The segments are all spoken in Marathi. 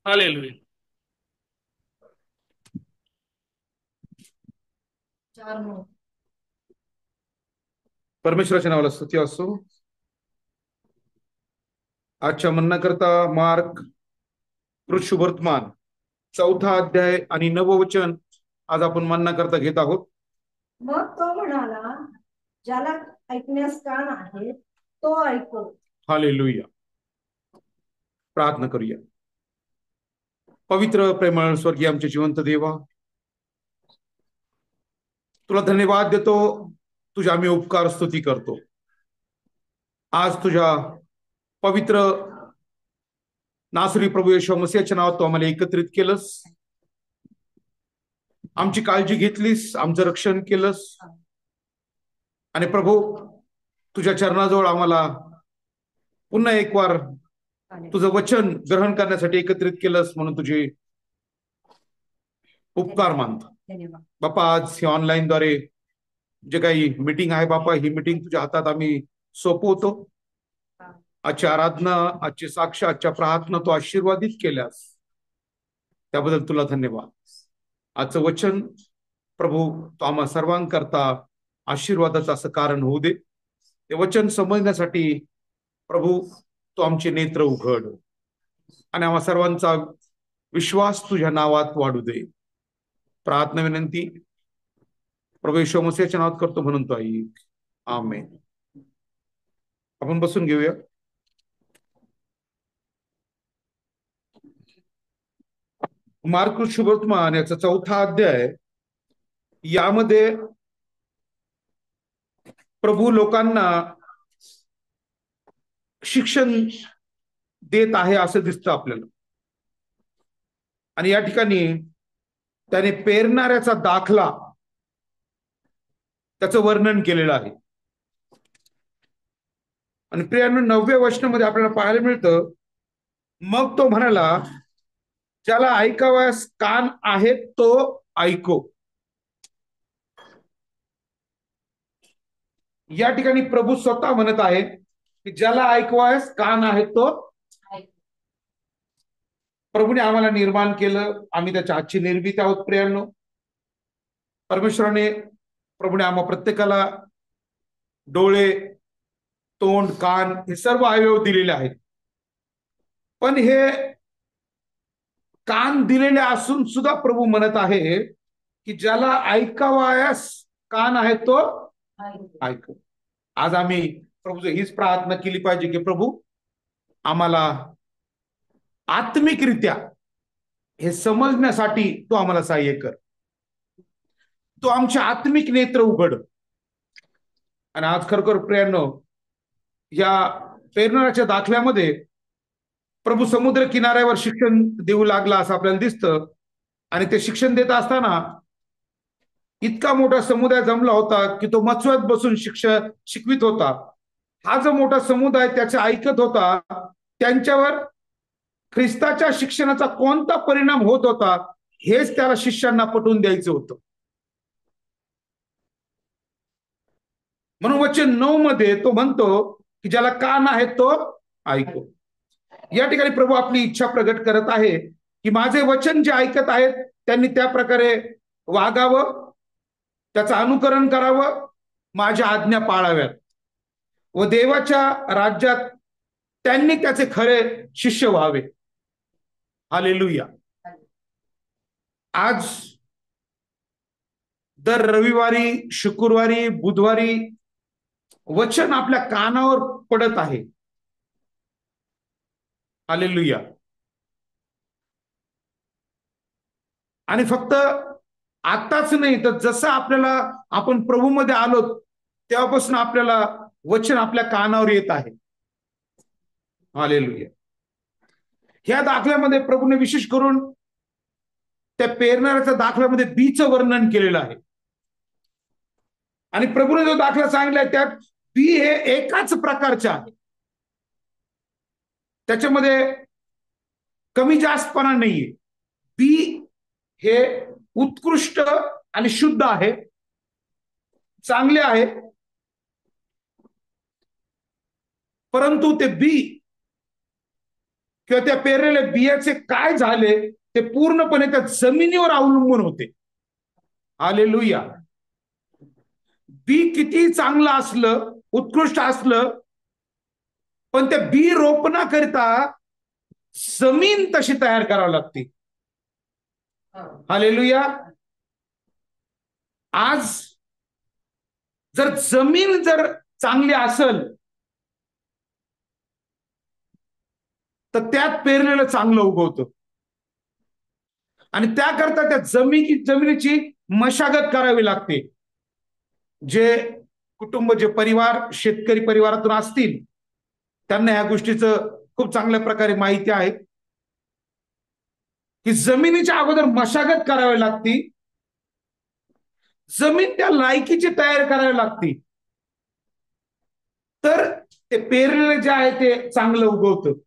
हालेलुया. परमेश्वराच्या नावाला स्तुती असो. आजच्या म्हणण्याकरता मार्क कृषुवर्तमान 4 अध्याय आणि 9 वचन आज आपण म्हणण्याकरता घेत आहोत. मग तो म्हणाला, ज्याला ऐकण्यास कान आहे तो ऐको. हालेलुया. प्रार्थना करूया. पवित्र प्रेमळ स्वर्गीय आमचे जिवंत देवा, तुला धन्यवाद देतो. तुझ्या आम्ही उपकार स्तुती करतो. आज तुझ्या पवित्र नासरी प्रभू येशू मसीहाच्या नावात तू आम्हाला एकत्रित केलंस, आमची काळजी घेतलीस, आमचं रक्षण केलंस. आणि प्रभू, तुझ्या चरणाजवळ आम्हाला पुन्हा एक वार तुझं वचन ग्रहण करण्यासाठी एकत्रित केलंस, म्हणून तुझे उपकार मानतो. बापा, आज ही ऑनलाईन द्वारे जे काही मीटिंग आहे बापा, ही मीटिंग तुझ्या हातात आम्ही सोपवतो. आजची आराधना, आजची साक्ष, आजच्या प्रार्थना तू आशीर्वादित केल्यास त्याबद्दल तुला धन्यवाद. आजचं वचन प्रभू तो आम्हा सर्वांकरता आशीर्वादाचं असं कारण होऊ दे. ते वचन समजण्यासाठी प्रभू तो आमचे नेत्र उघड आणि आम्हा सर्वांचा विश्वास तुझ्या नावात वाढू दे. प्रार्थना विनंती प्रभू येशू मसीहाच्या नावात करतो, म्हणून तो ऐक. आमेन. आपण बसून घेऊया. मार्क शुभवर्तमान याचा 4 अध्याय, यामध्ये प्रभू लोकांना शिक्षण देत आहे असं दिसतं आपल्याला. आणि या ठिकाणी त्याने पेरणाऱ्याचा दाखला त्याचं वर्णन केलेलं आहे. आणि प्रियांनो, 9व्या वचनामध्ये आपल्याला पाहायला मिळतं, मग तो म्हणाला, ज्याला ऐकावयास कान आहेत तो ऐको. या ठिकाणी प्रभू स्वतः म्हणत आहे की ज्याला ऐकवायस कान आहेत तो. प्रभूने आम्हाला निर्माण केलं, आम्ही त्याच्या हातची निर्मिती आहोत. प्रियांनो, परमेश्वराने, प्रभूने आम्हा प्रत्येकाला डोळे, तोंड, कान हे सर्व अवयव दिलेले आहेत. पण हे कान दिलेले असून सुद्धा प्रभू म्हणत आहे की ज्याला ऐकावयास कान आहे तो ऐक. आज आम्ही प्रभू हीच प्रार्थना केली पाहिजे की प्रभू आम्हाला आत्मिकरित्या हे समजण्यासाठी तो आम्हाला सहाय्य कर. तो आमचे आत्मिक नेत्र उघड. आणि आज खरोखर प्रियांनो, या पेरणाऱ्याच्या दाखल्यामध्ये प्रभू समुद्र किनाऱ्यावर शिक्षण देऊ लागला असं आपल्याला दिसतं. आणि ते शिक्षण देत असताना इतका मोठा समुदाय जमला होता की तो मचव्यात बसून शिकवित होता. हा जो मोठा समुदाय त्याचे ऐकत होता, त्यांच्यावर ख्रिस्ताच्या शिक्षणाचा कोणता परिणाम होत होता हेच त्याला शिष्यांना पटवून द्यायचं होतं. म्हणून वचन 9 मध्ये तो म्हणतो की ज्याला कान आहे तो ऐको. या ठिकाणी प्रभू आपली इच्छा प्रगट करत आहे की माझे वचन जे ऐकत आहेत त्यांनी त्या प्रकारे वागावं, त्याचं अनुकरण करावं, माझ्या आज्ञा पाळाव्यात व देवाच्या राज्यात त्यांनी त्याचे खरे शिष्य व्हावे. हालेलुया. आज दर रविवारी, शुक्रवारी, बुधवारी वचन आपल्या कानावर पडत आहे. हालेलुया. आणि फक्त आताच नाही, तर जसं आपल्याला आपण प्रभूमध्ये आलो तेव्हापासून आपल्याला वचन आपल्या कानावर येत आहे. हालेलुया. ह्या दाखल्यामध्ये प्रभूने विशेष करून त्या पेरणाऱ्याच्या दाखल्यामध्ये बीचं वर्णन केलेलं आहे. आणि प्रभूने जो दाखला सांगितलाय त्यात बी हे एकाच प्रकारचे आहे. त्याच्यामध्ये कमी जास्तपणा नाहीये. बी हे उत्कृष्ट आणि शुद्ध आहे, चांगले आहे. परंतु ते बी किंवा त्या पेरलेल्या बियाचे काय झाले ते पूर्णपणे त्या जमिनीवर अवलंबून होते. हालेलुया. बी किती चांगलं असलं, उत्कृष्ट असलं, पण त्या बी रोपणाकरिता जमीन तशी तयार करावी लागते. हालेलुया. आज जर जमीन जर चांगली असेल तर त्यात पेरलेलं चांगलं उगवतं. आणि त्याकरता त्या जमिनीची मशागत करावी लागते. जे कुटुंब, जे परिवार शेतकरी परिवारातून असतील त्यांना ह्या गोष्टीचं खूप चांगल्या प्रकारे माहिती आहे की जमिनीच्या अगोदर मशागत करावी लागती, जमीन त्या लायकीची तयार करावी लागती, तर ते पेरलेलं जे आहे ते चांगलं उगवतं.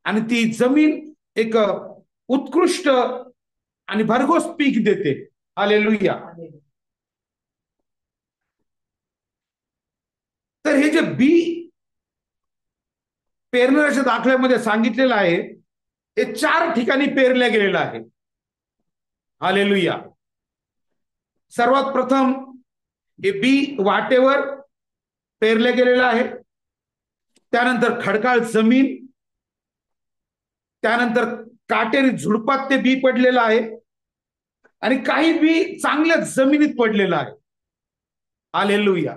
आणि ती जमीन एक उत्कृष्ट आणि भरघोस पीक देते. हालेलुया. तर हे जे बी पेरण्याच्या दाखल्यामध्ये सांगितलेलं आहे हे 4 ठिकाणी पेरल्या गेलेलं आहे. हालेलुया. सर्वात प्रथम हे बी वाटेवर पेरलं गेलेलं आहे, त्यानंतर खडकाळ जमीन, त्यानंतर काटेरी झुडपात ते बी पडलेलं आहे, आणि काही बी चांगल्या जमिनीत पडलेलं आहे. हालेलुया.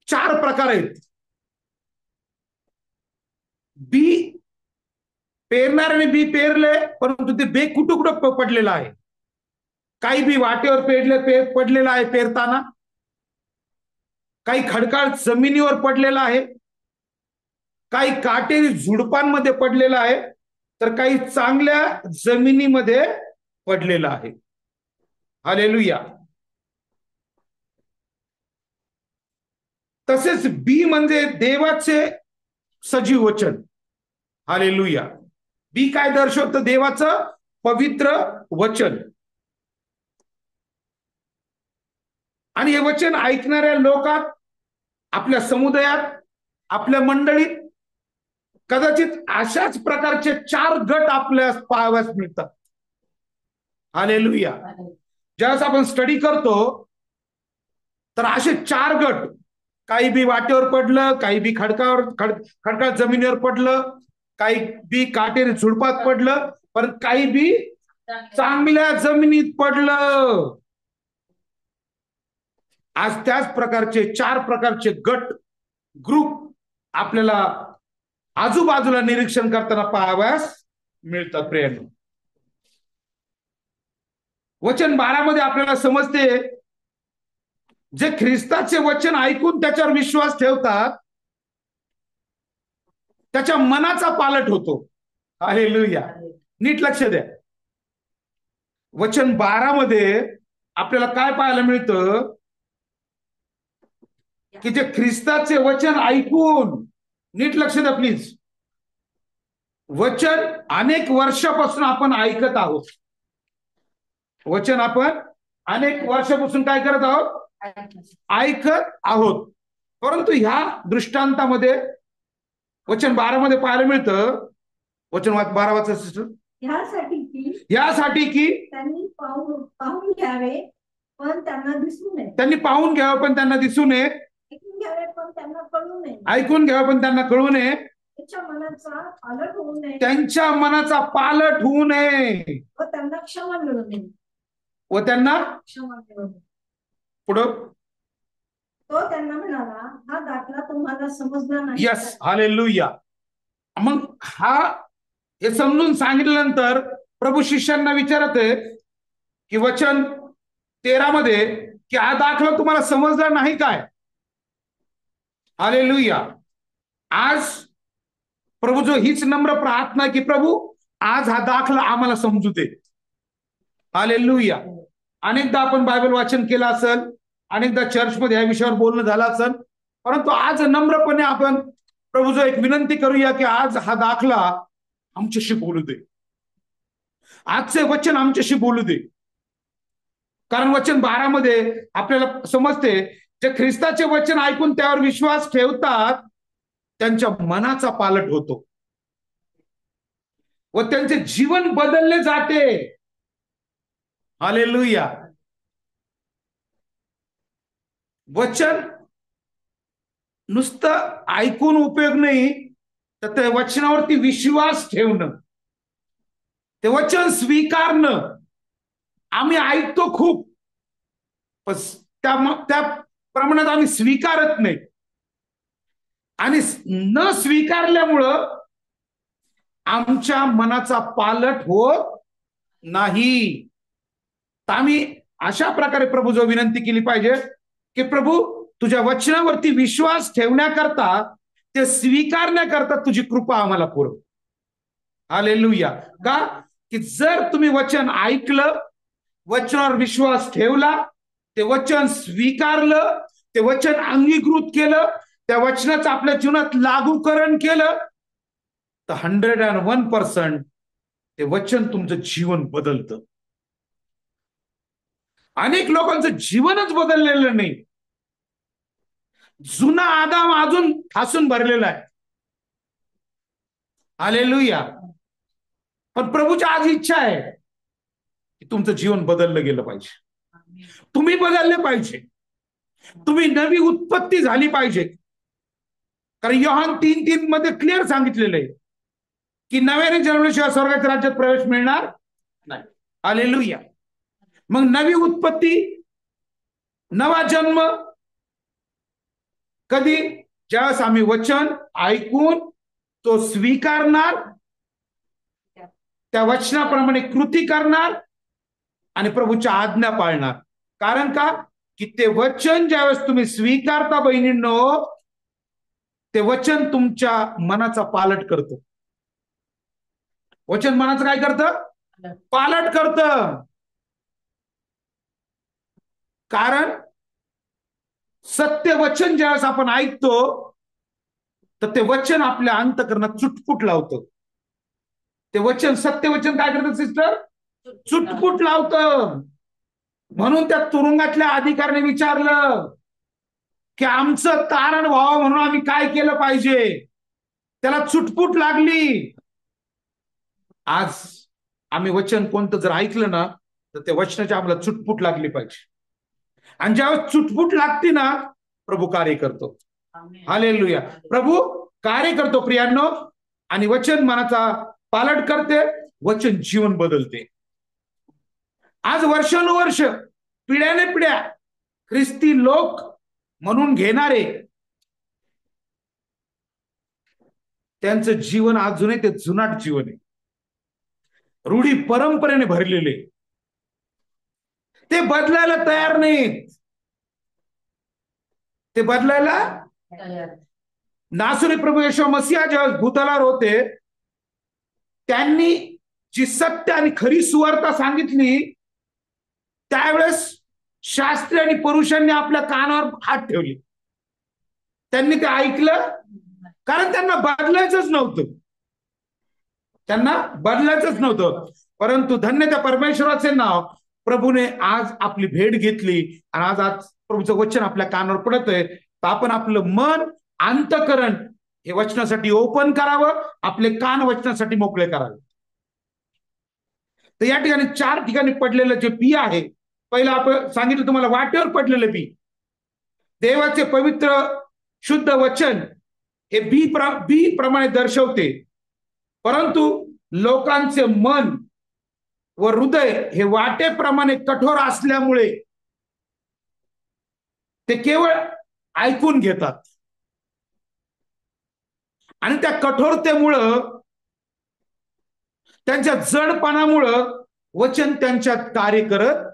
4 प्रकार आहेत. बी पेरणाऱ्याने बी पेरले, परंतु ते बे कुठं कुठं पडलेलं आहे. काही बी वाटेवर पडलेलं आहे पेरताना, काही खडकाळ जमिनीवर पडलेलं आहे, काही काटेरी झुडपांमध्ये पडलेलं आहे, तर काही चांगल्या जमिनीमध्ये पडलेलं आहे. हालेलुया. तसेच बी म्हणजे देवाचे सजीव वचन. हालेलुया. बी काय दर्शवतं? देवाचं पवित्र वचन. आणि हे वचन ऐकणाऱ्या लोकात, आपल्या समुदायात, आपल्या मंडळीत कदाचित अशाच प्रकारचे 4 गट आपल्याला पाहाव्यास मिळतात. हालेलुया. ज्यावेळेस आपण स्टडी करतो तर असे 4 गट, काही बी वाटेवर पडलं, काही बी खडकाळ जमिनीवर पडलं, काही बी काटेरी झुडपात पडलं, पण काही बी चांगल्या जमिनीत पडलं. आज त्याच प्रकारचे 4 प्रकारचे गट, ग्रुप आपल्याला आजूबाजूला निरीक्षण करताना पाहाव्यास मिळतात. प्रिय वचन 12 मध्ये आपल्याला समजते, जे ख्रिस्ताचे वचन ऐकून त्याच्यावर विश्वास ठेवतात त्याच्या मनाचा पालट होतो. हालेलुया. नीट लक्ष द्या. वचन 12 मध्ये आपल्याला काय पाहायला मिळतं की जे ख्रिस्ताचे वचन ऐकून, नीट लक्ष द्या प्लीज, वचन अनेक वर्षापासून आपण ऐकत आहोत. वचन आपण अनेक वर्षापासून काय करत आहोत? ऐकत आहोत. परंतु ह्या दृष्टांतामध्ये वचन 12 मध्ये पाहायला मिळतं, वचन 12 वाचा सिस्टर. यासाठी की त्यांनी पाहून घ्यावे पण त्यांना दिसू नये. त्यांनी पाहून घ्यावं पण त्यांना दिसू नये. ऐकून घ्यावे पण त्यांना कळू नये. ऐकून घ्यावं पण त्यांना कळू नये. त्यांच्या मनाचा पालट होऊ नये. त्यांच्या मनाचा पालट होऊ नये. व त्यांना क्षमा मिळू नये. व त्यांना क्षमा मिळू नये. पुढं तो त्यांना म्हणाला, हा दाखला तुम्हाला समजला नाही. यस. हालेलुया. मग हे समजून सांगितल्यानंतर प्रभू शिष्यांना विचारत आहे की वचन 13 मध्ये की हा दाखला तुम्हाला समजला नाही काय? हालेलुया. आज प्रभू जो हीच नम्र प्रार्थना की प्रभू आज हा दाखला आम्हाला समजू दे. हालेलुया. अनेकदा आपण बायबल वाचन केलं असेल, अनेकदा चर्चमध्ये या विषयावर बोलणं झालं असेल, परंतु आज नम्रपणे आपण प्रभू जो एक विनंती करूया की आज हा दाखला आमच्याशी बोलू दे. आजचे वचन आमच्याशी बोलू दे. कारण वचन 12 मध्ये आपल्याला समजते, जे ख्रिस्ताचे वचन ऐकून त्यावर विश्वास ठेवतात त्यांच्या मनाचा पालट होतो व त्यांचे जीवन बदलले जाते. हालेलुया. वचन नुसतं ऐकून उपयोग नाही, तर त्या वचनावरती विश्वास ठेवणं, ते वचन स्वीकारणं. आम्ही ऐकतो खूप, पण त्या प्रमाणात आम्ही स्वीकारत नाही, आणि न स्वीकारल्यामुळं आमच्या मनाचा पालट होत नाही. तर आम्ही अशा प्रकारे प्रभूजवळ विनंती केली पाहिजे की प्रभू, तुझ्या वचनावरती विश्वास ठेवण्याकरता, ते स्वीकारण्याकरता तुझी कृपा आम्हाला पुरव. हालेलुया. का? की जर तुम्ही वचन ऐकलं, वचनावर विश्वास ठेवला, ते वचन स्वीकारलं, ते वचन अंगीकृत केलं, त्या वचनाचं आपल्या जीवनात लागूकरण केलं, तर 101% ते वचन तुमचं जीवन बदलतं. अनेक लोकांचं जीवनच बदललेलं नाही. जुना आदाम अजून ठासून भरलेला आहे. हालेलुया. पण प्रभूची आज इच्छा आहे की तुमचं जीवन बदललं गेलं पाहिजे, तुम्ही बदलले पाहिजे, तुम्ही नवी उत्पत्ती झाली पाहिजे. कारण योहान 3:3 मध्ये क्लिअर सांगितलेलं आहे की नव्याने जन्मल्याशिवाय स्वर्गाच्या राज्यात प्रवेश मिळणार नाही. हालेलुया. मग नवी उत्पत्ती, नवा जन्म कधी? ज्यावेळेस आम्ही वचन ऐकून तो स्वीकारणार, त्या वचनाप्रमाणे कृती करणार आणि प्रभूच्या आज्ञा पाळणार. कारण का? की ते वचन ज्यावेळेस तुम्ही स्वीकारता बहिणींनो, ते वचन तुमच्या मनाचा पालट करतं. वचन मनाचं काय करतं? पालट करतं. कारण सत्य वचन ज्यावेळेस आपण ऐकतो, तर ते वचन आपल्या अंतःकरणात चुटपुट लावतं. ते वचन, सत्य वचन काय करतं सिस्टर? चुटपुट लावतं. म्हणून त्या तुरुंगातल्या अधिकाऱ्याने विचारलं की आमचं तारण व्हावं म्हणून आम्ही काय केलं पाहिजे. त्याला चुटपुट लागली. आज आम्ही वचन कोणतं जर ऐकलं ना, तर त्या वचनाची आम्हाला चुटपुट लागली पाहिजे. आणि ज्यावेळेस चुटपुट लागते ना, प्रभू कार्य करतो. हालेलुया. प्रभू कार्य करतो प्रियांनो, आणि वचन मनाचा पालट करते, वचन जीवन बदलते. आज वर्षानुवर्ष, पिढ्याने पिढ्या ख्रिस्ती लोक म्हणून घेणारे, त्यांचं जीवन अजूनही ते जुनाट जीवन आहे, रूढी परंपरेने भरलेले. ते बदलायला तयार नाहीत. ते बदलायला नासरी प्रभू येशू मसीहा जेव्हा भूतलावर होते, त्यांनी जी सत्य आणि खरी सुवार्ता सांगितली, त्यावेळेस शास्त्री आणि पुरुषांनी आपल्या कानावर हात ठेवले. त्यांनी ते ऐकलं, कारण त्यांना बदलायचंच नव्हतं. त्यांना बदलायचंच नव्हतं. परंतु धन्य त्या परमेश्वराचे नाव, प्रभूने आज आपली भेट घेतली आणि आज प्रभूचं वचन आपल्या कानावर पडत आहे. तर आपण आपलं मन, अंतःकरण हे वचनासाठी ओपन करावं, आपले कान वचनासाठी मोकळे करावे. तर या ठिकाणी 4 ठिकाणी पडलेलं जे बी आहे, पहिलं आपण सांगितलं तुम्हाला, वाटेवर पडलेलं बी. देवाचे पवित्र शुद्ध वचन हे बी प्रमाणे दर्शवते, परंतु लोकांचे मन व हृदय हे वाटेप्रमाणे कठोर असल्यामुळे ते केवळ ऐकून घेतात, आणि त्या कठोरतेमुळं, त्यांच्या जडपणामुळं वचन त्यांच्यात कार्य करत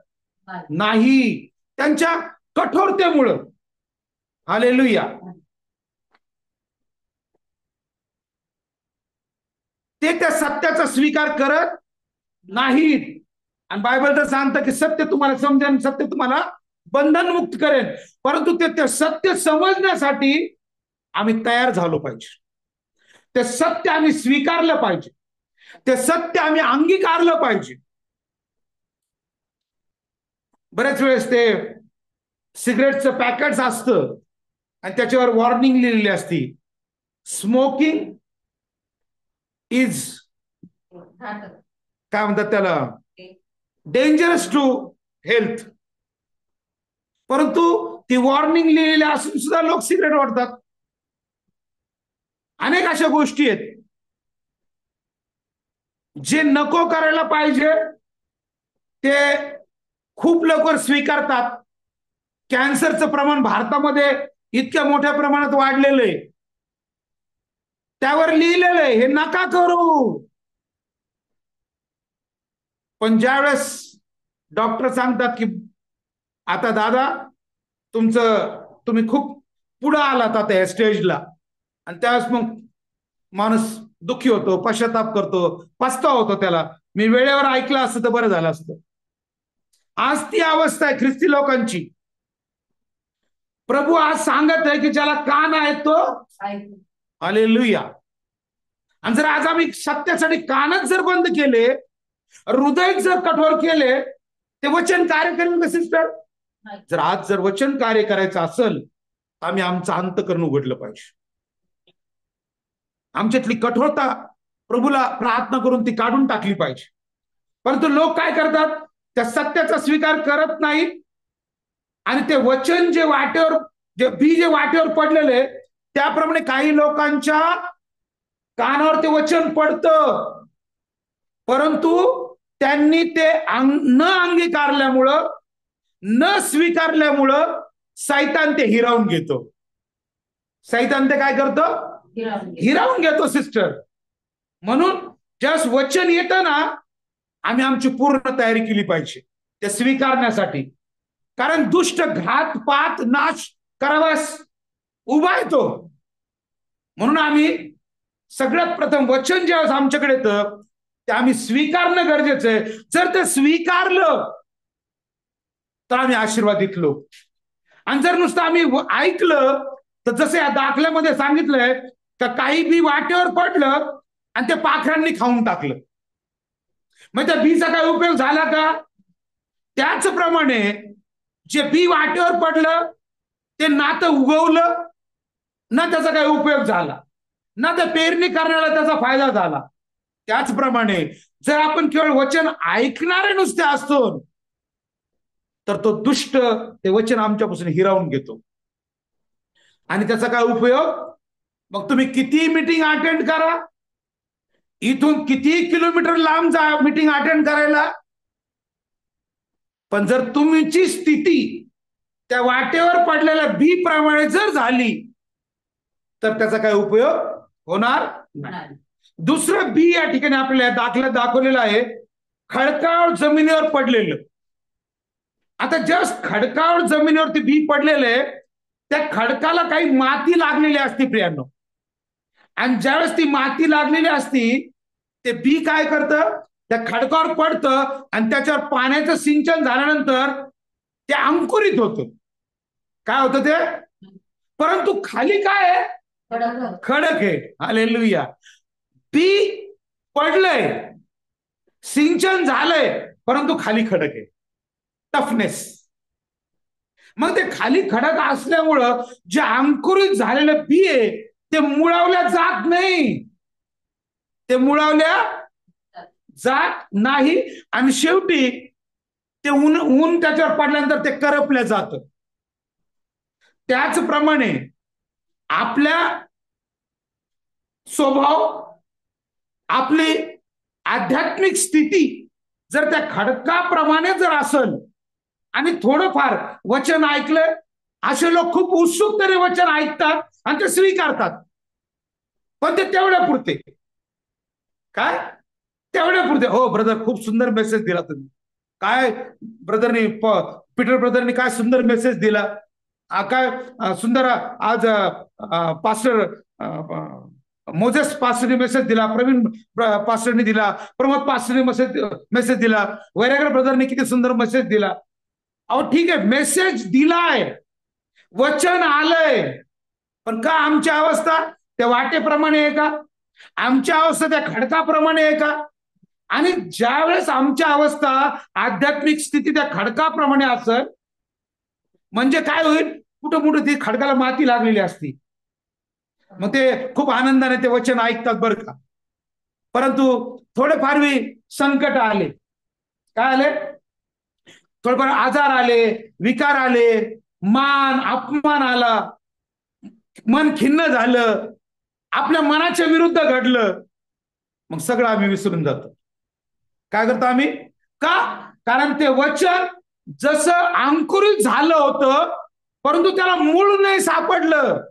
नाही. त्यांच्या कठोरतेमुळं. हालेलुया. ते त्या सत्याचा स्वीकार करत नाहीत. आणि बायबल तर सांगतं की सत्य तुम्हाला समजेल, सत्य तुम्हाला बंधनमुक्त करेल. परंतु ते सत्य समजण्यासाठी आम्ही तयार झालो पाहिजे. ते सत्य आम्ही स्वीकारलं पाहिजे. ते सत्य आम्ही अंगीकारलं पाहिजे. बऱ्याच वेळेस ते सिगरेटचं पॅकेट्स असतं आणि त्याच्यावर वॉर्निंग लिहिलेली असती स्मोकिंग इज काय म्हणतात त्याला, डेंजरस टू हेल्थ. परंतु ती वॉर्निंग लिहिलेली असून सुद्धा लोक सिगरेट ओढतात. अनेक अशा गोष्टी आहेत जे नको करायला पाहिजे ते खूप लवकर स्वीकारतात. कॅन्सरचं प्रमाण भारतामध्ये इतक्या मोठ्या प्रमाणात वाढलेलं आहे, त्यावर लिहिलेलं आहे हे नका करू. पण ज्यावेळेस डॉक्टर सांगतात की आता दादा तुम्ही खूप पुढे आलात आता या स्टेजला, आणि त्यावेळेस मग माणूस दुःखी होतो, पश्चाताप करतो, पस्ताव होतो त्याला, मी वेळेवर ऐकलं असतं तर बरं झालं असतं. आज ती अवस्था आहे ख्रिस्ती लोकांची. प्रभू आज सांगत आहे की ज्याला कान आहे तो हालेलुया. आणि जर आज आम्ही सत्यासाठी कानच जर बंद केले, हृदय जर कठोर केले, ते वचन कार्य करेल का सिस्टर? जर आज जर वचन कार्य करायचं असेल तर आम्ही आमचं अंतःकरण उघडलं पाहिजे. आमच्यातली कठोरता प्रभूला प्रार्थना करून ती काढून टाकली पाहिजे. परंतु लोक काय करतात, त्या सत्याचा स्वीकार करत नाहीत आणि ते वचन जे बी जे वाटेवर पडलेले, त्याप्रमाणे काही लोकांच्या कानावर ते वचन पडतं, परंतु त्यांनी ते न अंगीकारल्यामुळं, न स्वीकारल्यामुळं सैतान ते हिरावून घेतो. सैतान ते काय करतो? हिरावून घेतो सिस्टर. म्हणून ज्यावेळेस वचन येतं ना, आम्ही आमची पूर्ण तयारी केली पाहिजे ते स्वीकारण्यासाठी. कारण दुष्ट घात पात नाश करावास उभा येतो. म्हणून आम्ही सगळ्यात प्रथम वचन ज्यावेळेस आमच्याकडे येतं ते आम्ही स्वीकारणं गरजेचं आहे. जर ते स्वीकारलं तर आम्ही आशीर्वादित लोक. आणि जर नुसतं आम्ही ऐकलं तर जसं या दाखल्यामध्ये सांगितलंय का काही बी वाटेवर पडलं आणि ते पाखरांनी खाऊन टाकलं, मग त्या बीचा काय उपयोग झाला का? त्याचप्रमाणे जे बी वाटेवर पडलं ते ना तर उगवलं, ना त्याचा काही उपयोग झाला, ना त्या पेरणी करण्याला त्याचा फायदा झाला. त्याचप्रमाणे जर आपण केवळ वचन ऐकणारे नुसते असतो तर तो दुष्ट ते वचन आमच्यापासून हिरावून घेतो. आणि त्याचा काय उपयोग? मग तुम्ही किती मीटिंग अटेंड करा, इथून किती किलोमीटर लांब जा मीटिंग अटेंड करायला, पण जर तुमची स्थिती त्या वाटेवर पडलेल्या बी प्रमाणे जर झाली तर त्याचा काय उपयोग होणार नाही. दुसरं बी या ठिकाणी आपल्याला दाखल्यात दाखवलेलं आहे, खडकाळ जमिनीवर पडलेलं. आता जस्ट खडकाळ जमिनीवरती बी पडलेलं आहे, त्या खडकाला काही माती लागलेली असते प्रियांनो. आणि ज्यावेळेस ती माती लागलेली असती ते बी काय करतं, त्या खडकावर पडतं आणि त्याच्यावर पाण्याचं सिंचन झाल्यानंतर ते अंकुरित होतं. काय होतं ते? परंतु खाली काय आहे? खडक आहे. हालेलुया. बी पडलंय, सिंचन झालंय, परंतु खाली खडक आहे, टफनेस. मग ते खाली खडक असल्यामुळं जे अंकुरित झालेलं बी आहे ते मुळावल्या जात नाही, ते मुळावल्या जात नाही. आणि शेवटी ते ऊन त्याच्यावर पडल्यानंतर ते करपल्या जात. त्याचप्रमाणे आपल्या स्वभाव, आपली आध्यात्मिक स्थिती जर त्या खडकाप्रमाणे जर असेल आणि थोडंफार वचन ऐकलं, असे लोक खूप उत्सुकतेने वचन ऐकतात आणि ते स्वीकारतात, पण ते तेवढ्या पुरते. काय तेवढ्या पुरते? हो ब्रदर, खूप सुंदर मेसेज दिला तुम्ही. काय ब्रदरनी, पीटर ब्रदरनी काय सुंदर मेसेज दिला, काय सुंदर आज पास्टर मोजेस पास्टरने मेसेज दिला, प्रवीण पास्टरने दिला, प्रमोद पास्टरने मेसेज दिला, वैरागर ब्रदरने किती सुंदर मेसेज दिला. अहो ठीक आहे, मेसेज दिलाय, वचन आलंय, पण का आमची अवस्था त्या वाटेप्रमाणे आहे का? आमची अवस्था त्या खडकाप्रमाणे आहे का? आणि ज्यावेळेस आमची अवस्था, आध्यात्मिक स्थिती त्या खडकाप्रमाणे असेल म्हणजे काय होईल? कुठं कुठं ती खडकाला माती लागलेली असती मग ते खूप आनंदाने ते वचन ऐकतात बरं का. परंतु थोडेफार संकट आले, काय आले, थोडेफार आजार आले, विकार आले, मान अपमान आला, मन खिन्न झालं, आपल्या मनाच्या विरुद्ध घडलं, मग सगळं आम्ही विसरून जातो. काय करतो आम्ही? का? कारण ते वचन जसं अंकुरित झालं होतं, परंतु त्याला मूळ नाही सापडलं.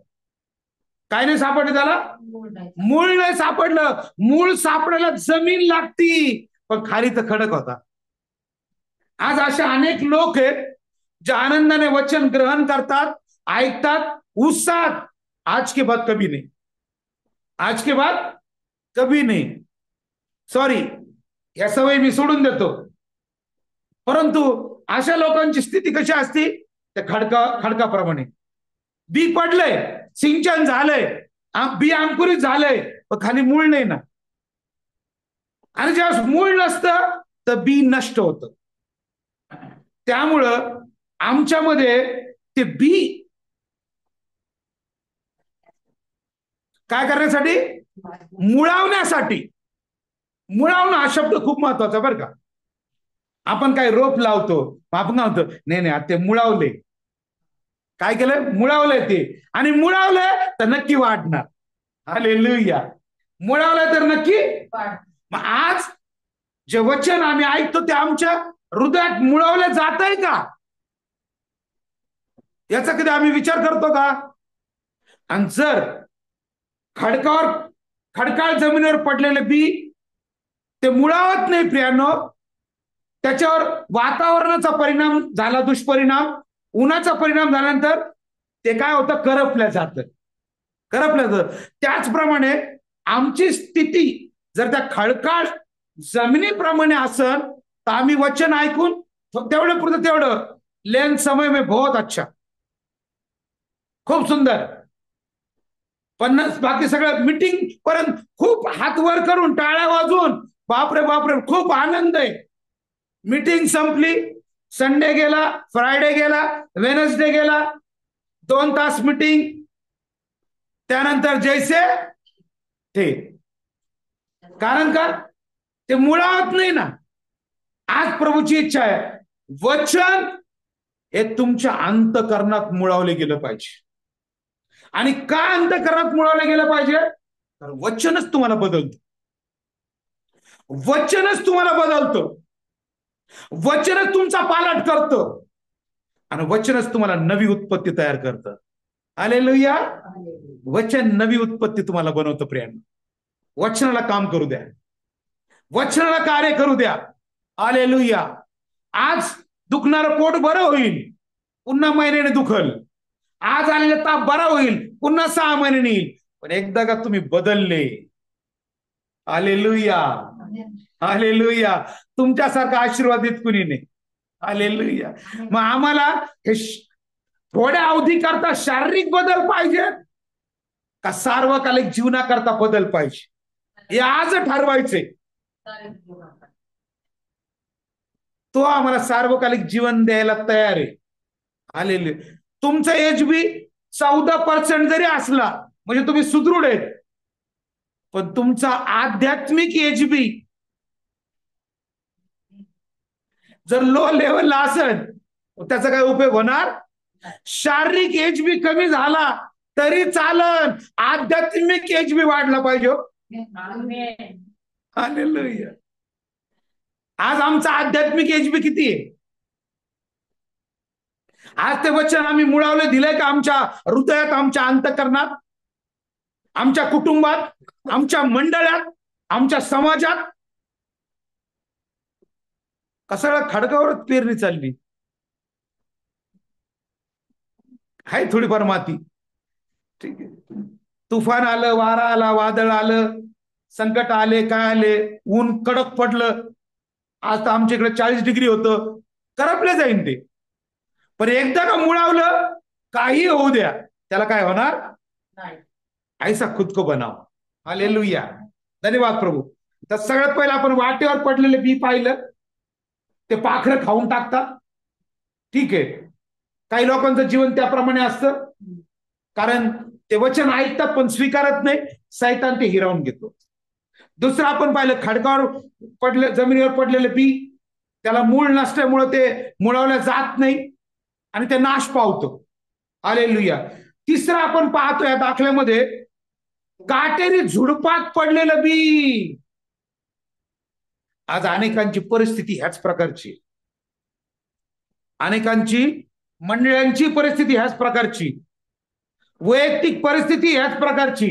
काय नाही सापडलं त्याला? मूळ नाही सापडलं. मूळ सापडायला जमीन लागती, पण खाली तर खडक होता. आज असे अनेक लोक आहेत जे आनंदाने वचन ग्रहण करतात, ऐकतात, उत्साहात, आज के बाद कभी नहीं, आज के बाद कभी नहीं, सॉरी, या सवयी मी सोडून देतो. परंतु अशा लोकांची स्थिती कशी असती? त्या खडकाप्रमाणे. बी पडलंय, सिंचन झालंय, बी अंकुरित झालंय, पण खाली मूळ नाही ना. आणि जेव्हा मूळ नसतं तर बी नष्ट होतं. त्यामुळं आमच्यामध्ये ते बी काय करण्यासाठी? मुळावण्यासाठी. मुळावणं हा शब्द खूप महत्वाचा बरं का. आपण काय रोप लावतो, आपण काय म्हणतो, नाही नाही ते मुळावले. काय केलं? मुळावलंय ते. आणि मुळावलंय तर नक्की वाढणार. हालेलुया. मुळावलंय तर नक्की. मग आज जे वचन आम्ही ऐकतो ते आमच्या हृदयात मुळावलं जातंय का, याचा कधी आम्ही विचार करतो का? आणि जर खडकाळ जमिनीवर पडलेले बी ते मुळावत नाही प्रियानो, त्याच्यावर वातावरणाचा परिणाम झाला, दुष्परिणाम, उन्हाचा परिणाम झाल्यानंतर ते काय होतं? करपल्या जातं. त्याचप्रमाणे आमची स्थिती जर त्या खडकाळ जमिनीप्रमाणे असेल तर आम्ही वचन ऐकून तेवढं पुरतं तेवढं, लेन समय में बहुत अच्छा, खूप सुंदर, पण बाकी सगळं मीटिंग पर्यंत खूप हात वर करून टाळ्या वाजवून बापरे बापरे खूप आनंद आहे. मीटिंग संपली, संडे गेला, फ्रायडे गेला, वेनसडे गेला, 2 तास मीटिंग, त्यानंतर जैसे ते. कारण का? ते मुळावत नाही ना. आज प्रभूची इच्छा आहे, वचन हे तुमच्या अंतःकरणात मुळावले गेलं पाहिजे. आणि का अंतःकरणात मुळावले गेलं पाहिजे? तर वचनच तुम्हाला बदलतं. वचनच तुम्हाला बदलतं. वचनच तुमचा पालट करतं. आणि वचनच तुम्हाला नवी उत्पत्ती तयार करतं. हालेलुया. वचन नवी उत्पत्ती तुम्हाला बनवतं प्रियांनो. वचनाला काम करू द्या, वचनाला कार्य करू द्या. हालेलुया. आज दुखणारं पोट बरं होईल, पुन्हा महिन्याने दुखल. आज आलेला ताप बरा होईल, पुन्हा 6 महिन्याने येईल. पण एकदा का तुम्ही बदलले, हालेलुया, हालेलुया, तुमच्यासारखा आशीर्वादित कुणी नाही. हालेलुया. मग आम्हाला हे थोड्या अवधी करता शारीरिक बदल पाहिजे का सार्वकालिक जीवनाकरता बदल पाहिजे, हे आज ठरवायचे. तो आम्हाला सार्वकालिक जीवन द्यायला तयार आहे. हालेलुया. तुमचा एच बी 14% जरी असला म्हणजे तुम्ही सुदृढ आहेत, पण तुमचा आध्यात्मिक एच बी जर लो लेवलला असेल त्याचा काय उपयोग होणार? शारीरिक एच बी कमी झाला तरी चालन, आध्यात्मिक एच बी वाढला पाहिजे. हालेलुया. आज आमचा आध्यात्मिक एच बी किती आहे? आज ते वचन आम्ही मुळावले दिलंय का आमच्या हृदयात, आमच्या अंतःकरणात, आमच्या कुटुंबात, आमच्या मंडळात, आमच्या समाजात? कसं खडकावरच पेरणी चालली आहे, थोडीफार माती. ठीक आहे, तुफान आलं, वारा आला, वादळ आलं, संकट आले, काय आले, ऊन कडक पडलं. आज तर आमच्या इकडे 40 डिग्री होतं, करपले जाईन ते. पण एकदा का मुळावलं, काही होऊ द्या, त्याला काय होणार नाही. ऐसा खुद को बनाव. हालेलुया. धन्यवाद प्रभू. तर सगळ्यात पहिलं आपण वाटेवर पडलेले बी पाहिलं, ते पाखरं खाऊन टाकतात. ठीक आहे, काही लोकांचं जीवन त्याप्रमाणे असतं, कारण ते वचन ऐकतात पण स्वीकारत नाही, सैतान ते हिरावून घेतो. दुसरं आपण पाहिलं, खडकावर पडले, जमिनीवर पडलेले बी, त्याला मूळ नसल्यामुळे ते मुळवल्या जात नाही आणि ते नाश पावतो. हालेलुया. तिसरं आपण पाहतो या दाखल्यामध्ये, काटेरी झुडपात पडलेलं बी. आज अनेकांची परिस्थिती ह्याच प्रकारची, अनेकांची मंडळांची परिस्थिती ह्याच प्रकारची, वैयक्तिक परिस्थिती ह्याच प्रकारची,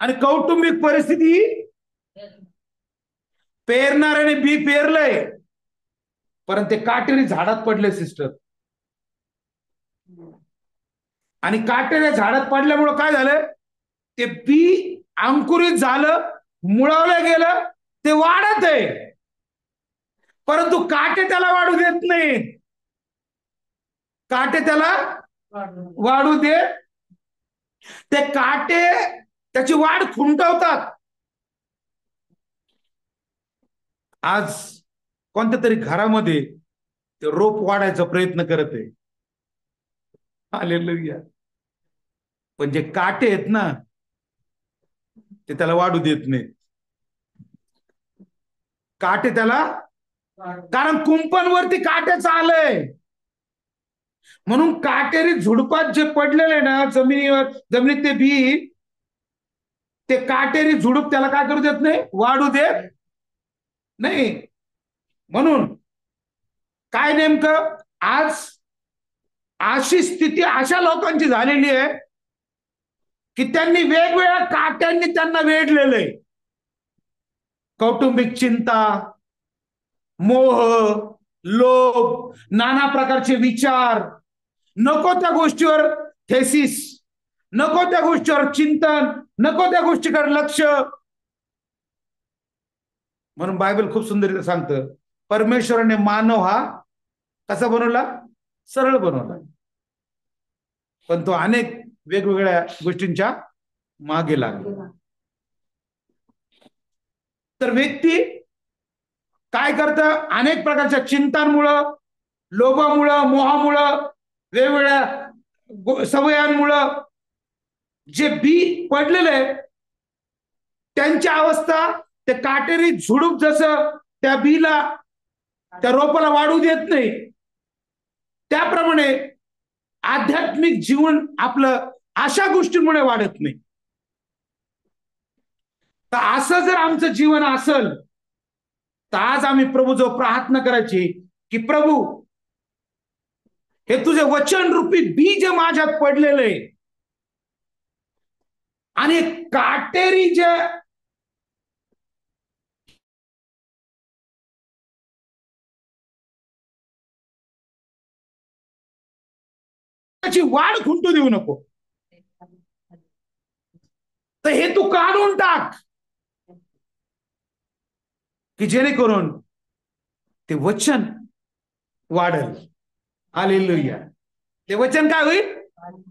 आणि कौटुंबिक परिस्थिती. पेरणाऱ्याने बी पेरलंय, परंतु ते काटेरी झाडात पडले सिस्टर. आणि काटेऱ्या झाडात पडल्यामुळं काय झालं, ते बी अंकुरित झालं, मुळवलं गेलं, ते वाढत आहे, परंतु काटे त्याला वाढू देत नाही. काटे त्याला वाढू दे, ते काटे त्याची वाढ खुंटवतात. आज कोणत्या तरी घरामध्ये ते रोप वाढायचा प्रयत्न करत आहे. हालेलुया. पण जे काटे आहेत ना, ते त्याला वाढू देत नाहीत. काटे त्याला, कारण कुंपणवरती काट्याचं आलंय. म्हणून काटेरी झुडपात जे पडलेले ना जमिनीवर, जमिनीत ते बी, ते काटेरी झुडूप त्याला काय करू देत नाही, वाढू देत नाही. म्हणून काय नेमकं आज अशी स्थिती अशा लोकांची झालेली आहे की त्यांनी वेगवेगळ्या काट्यांनी त्यांना वेढलेलं आहे. कौटुंबिक चिंता, मोह, लोभ, नाना प्रकारचे विचार, नको त्या गोष्टीवर थेसिस, नको त्या गोष्टीवर चिंतन, नको त्या गोष्टीकडे लक्ष. म्हणून बायबल खूप सुंदर सांगतं, परमेश्वराने मानव हा कसा बनवला, सरळ बनवला, पण तो अनेक वेगवेगळ्या गोष्टींच्या मागे लागला. तर व्यक्ती काय करतं, अनेक प्रकारच्या चिंतांमुळं, लोभामुळं, मोहामुळं, वेगवेगळ्या सवयांमुळं जे बी पडलेले, त्यांची अवस्था ते काटेरी झुडूप जसं त्या बीला, त्या रोपाला वाढू देत नाही, त्याप्रमाणे आध्यात्मिक जीवन आपलं अशा गोष्टींमुळे वाढत नाही. तर असं जर आमचं जीवन असेल, तर आज आम्ही प्रभू जो प्रार्थना करायची की प्रभू, हे तुझे वचन रूपी बीज माझ्यात पडलेले आणि काटेरी जे त्याची वाढ खुंटू देऊ नको, तर हे तू काढून टाक, की जेणेकरून ते वचन वाढेल. हालेलुया. ते वचन काय होईल,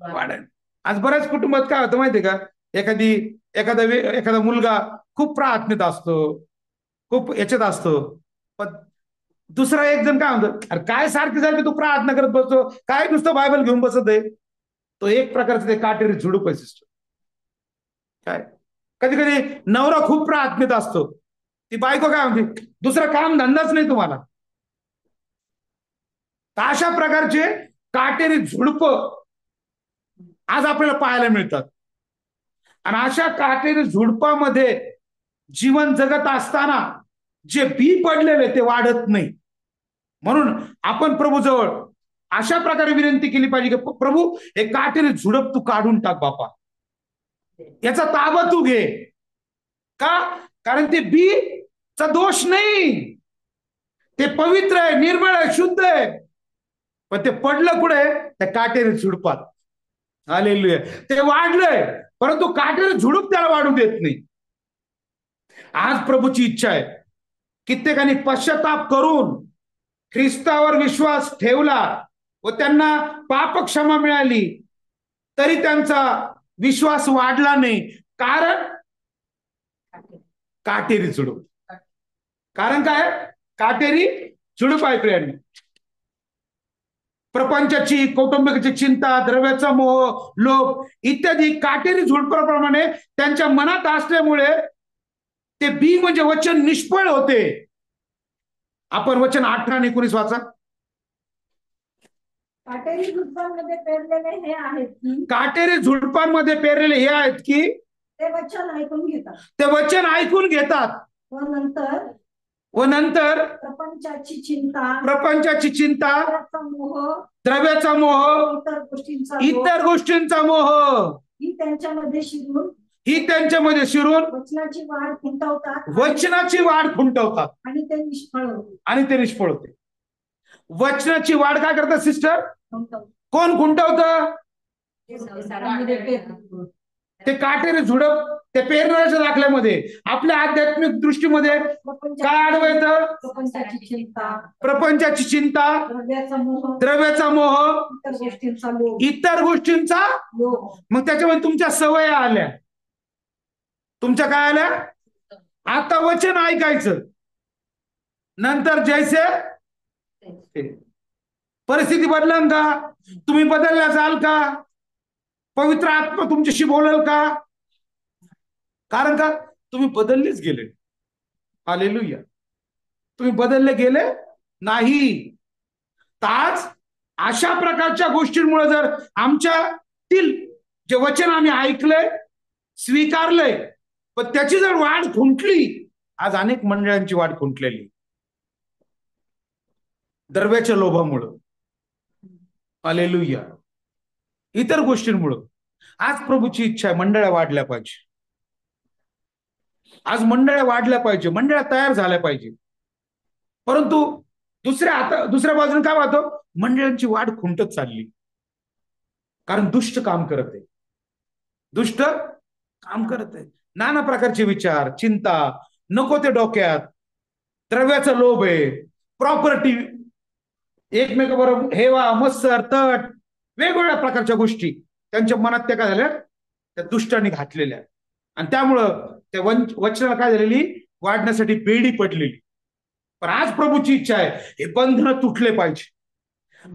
वाढेल. आज बऱ्याच कुटुंबात काय होतं माहितीये का, एखादा मुलगा खूप प्रार्थनेत असतो, खूप याच्यात असतो, पण दुसरा एक जण काय म्हणतो, अरे काय सारखी सारखी तू प्रार्थना करत बसतो, काय नुसतं बायबल घेऊन बसत आहे. तो एक प्रकारचं ते काटेरी झुडूप आहे सिस्टर. काय कधी कधी नवरा खूप प्रार्थनेत असतो, ती बायको काय म्हणते, दुसरा काम धंदाच नाही तुम्हाला. तर अशा प्रकारचे काटेरी झुडप आज आपल्याला पाहायला मिळतात. आणि अशा काटेरी झुडपामध्ये जीवन जगत असताना जे बी पडलेले ते वाढत नाही. म्हणून आपण प्रभूजवळ अशा प्रकारे विनंती केली पाहिजे की प्रभू, हे काटेरी झुडप तू काढून टाक बापा, याचा ताबा तू घे. का? कारण ते बी चा दोष नाही, ते पवित्र आहे, निर्मळ आहे, शुद्ध आहे, पण ते पडलं कुठे, त्या काटेरी झुडपात. हालेलुया. ते वाढलंय, परंतु काटेरी झुडूप त्याला वाढू देत नाही. आज प्रभूची इच्छा आहे, कित्येकांनी पश्चाताप करून ख्रिस्तावर विश्वास ठेवला व त्यांना पाप क्षमा मिळाली, तरी त्यांचा विश्वास वाढला नाही. कारण काटेरी झुडूप. कारण काय, काटेरी झुडूप आहे प्रियांनी. प्रपंचाची, कौटुंबिकाची चिंता, द्रव्याचा मोह, लोभ इत्यादी काटेरी झुडपाप्रमाणे त्यांच्या मनात असल्यामुळे ते बी म्हणजे वचन निष्फळ होते. आपण वचन 18 आणि 19 वाचा. काटेरी झुडपांमध्ये पेरलेले हे आहेत की, काटेरी झुडपांमध्ये पेरलेले हे आहेत की ते वचन ऐकून घेतात, ते वचन ऐकून घेतात व नंतर प्रपंचाची चिंता, द्रव्याचा मोह, इतर गोष्टींचा मोह ही त्यांच्यामध्ये शिरून वचनाची वाढ खुंटवतात आणि ते निष्फळ होते. वचनाची वाढ काय करतात सिस्टर? कोण खुंटवतं? ते काटेरी झुडप ते पेरणाऱ्याच्या दाखल्यामध्ये आपल्या आध्यात्मिक दृष्टीमध्ये काय आढळतं? प्रपंचाची चिंता, द्रव्याचा मोह, इतर गोष्टींचा. मग त्याच्यामध्ये तुमच्या सवयी आल्या, तुमच्या काय आल्या? आता वचन ऐकायचं, नंतर जैसे परिस्थिती बदलन का? तुम्ही बदलल्या जाल का? पवित्र आत्मा तुमच्याशी बोलेल का? कारण का तुम्ही बदललेच गेले. हालेलुया. तुम्ही बदलले गेले नाही. तर आज अशा प्रकारच्या गोष्टींमुळे जर आमच्यातील जे वचन आम्ही ऐकलंय, स्वीकारलंय, पण त्याची जर वाढ खुंटली, आज अनेक मंडळांची वाढ खुंटलेली द्रव्याच्या लोभामुळं, हालेलुया, इतर गोष्टींमुळं. आज प्रभूची इच्छा आहे मंडळा वाढल्या पाहिजे. आज मंडळ्या वाढल्या पाहिजे, मंडळ्या तयार झाल्या पाहिजे. परंतु दुसऱ्या बाजूने काय पाहतो? मंडळांची वाढ खुंटत चालली, कारण दुष्ट काम करत आहे. दुष्ट काम करत आहे. नाना प्रकारचे विचार, चिंता नको ते डोक्यात, द्रव्याचा लोभ आहे, प्रॉपर्टी, एकमेकाबरोबर हेवा, मत्सर, तट, वेगवेगळ्या प्रकारच्या गोष्टी त्यांच्या मनात त्या काय झाल्या? त्या दुष्टाने घातलेल्या. आणि त्यामुळं त्या वचनाला काय झालेली? वाढण्यासाठी बेडी पडलेली. पण आज प्रभूची इच्छा आहे हे बंधन तुटले पाहिजे.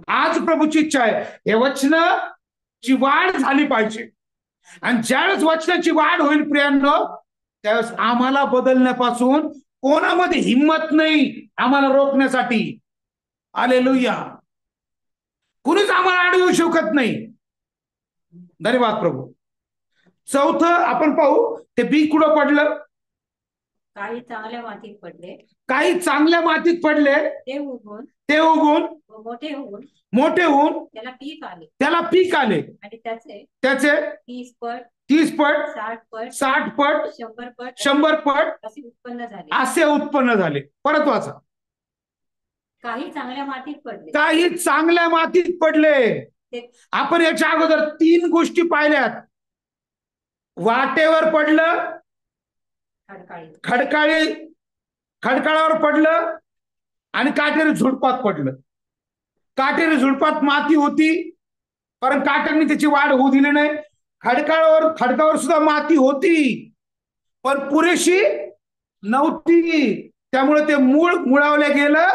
आज प्रभूची इच्छा आहे हे वचनाची वाढ झाली पाहिजे. आणि ज्यावेळेस वचनाची वाढ होईल प्रियांनो, त्यावेळेस आम्हाला बदलण्यापासून कोणामध्ये हिंमत नाही आम्हाला रोखण्यासाठी. हालेलुया. कुणीच आम्हाला अडवू शकत नाही. धन्यवाद प्रभू. चौथं आपण पाहू, ते बी कुठं पडलं? काही चांगल्या मातीत पडले. काही चांगल्या मातीत पडले, ते उगून मोठे होऊन त्याला पीक आले आणि त्याचे 30 पट 60 पट 100 पट असे उत्पन्न झाले. परत वाचा. काही चांगल्या मातीत पडले. आपण याच्या अगोदर 3 गोष्टी पाहिल्यात. वाटेवर पडलं, खडकाळावर पडलं आणि काटेरी झुडपात पडलं. काटेरी झुडपात माती होती, कारण काट्यांनी त्याची वाढ होऊ दिली नाही. खडकावर सुद्धा माती होती, पण पुरेशी नव्हती. त्यामुळे ते मूळ मुळावलं गेलं.